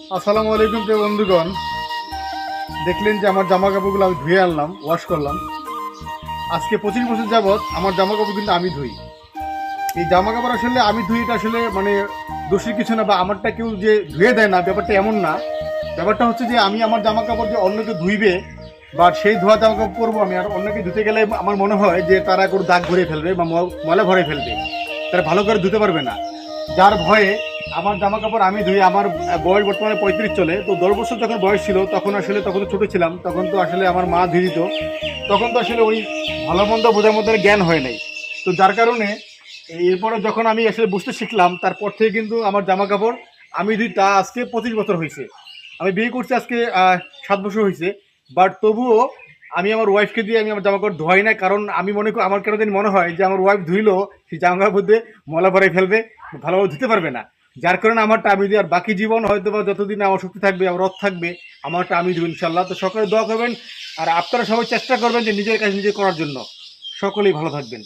আসসালামু আলাইকুম প্রিয় বন্ধুগণ। দেখলেন যে আমার জামা কাপড়গুলো আমি ধুয়ে আনলাম, ওয়াশ করলাম। আজকে 25 বছর যাবৎ আমার জামা কাপড় কিন্তু আমি ধুই। এই জামা কাপড় আসলে আমি ধুই, এটা আসলে মানে দোষের কিছু না, বা আমারটা কেউ যে ধুয়ে দেয় না, ব্যাপারটা এমন না। ব্যাপারটা হচ্ছে যে আমি আমার জামা কাপড় যে অন্যকে ধুইবে বা সেই ধোয়া জামা কাপড় পরবো আমি, আর অন্যকে ধুতে গেলে আমার মনে হয় যে তারা কোনো দাগ ভরে ফেলবে বা ময়লা ভরে ফেলবে, তারা ভালো করে ধুতে পারবে না। যার ভয়ে আমার জামা কাপড় আমি ধুই। আমার বয়স বর্তমানে 35 চলে। তো 10 বছর যখন বয়স ছিল তখন তো ছোটো ছিলাম, তখন তো আসলে আমার মা ধুয়ে দিত। তখন তো আসলে ওই ভালো মন্দ বোঝার মধ্যে জ্ঞান হয় নাই। তো যার কারণে এরপরে যখন আমি আসলে বুঝতে শিখলাম, তারপর থেকে কিন্তু আমার জামা কাপড় আমি ধুই। তা আজকে 25 বছর হয়েছে। আমি বিয়ে করছি আজকে 7 বছর হয়েছে। বাট তবুও আমি আমার ওয়াইফকে দিয়ে আমি আমার জামা কাপড় ধোয়াই না, কারণ আমি মনে করি, আমার কেন জানি মনে হয় যে আমার ওয়াইফ ধুইলেও সেই জামা কাপড় দিয়ে ময়লা ভরাই ফেলবে, ভালোভাবে ধুতে পারবে না। যার কারণে আমারটা আমি দিই। আর বাকি জীবন হয়তো বা যতদিন আমার শক্তি থাকবে, আমার রথ থাকবে, আমারটা আমি দেবো ইনশাল্লাহ। তো সকলে দোয়া করবেন, আর আপনারা সবাই চেষ্টা করবেন যে নিজের কাজ নিজে করার জন্য। সকলেই ভালো থাকবেন।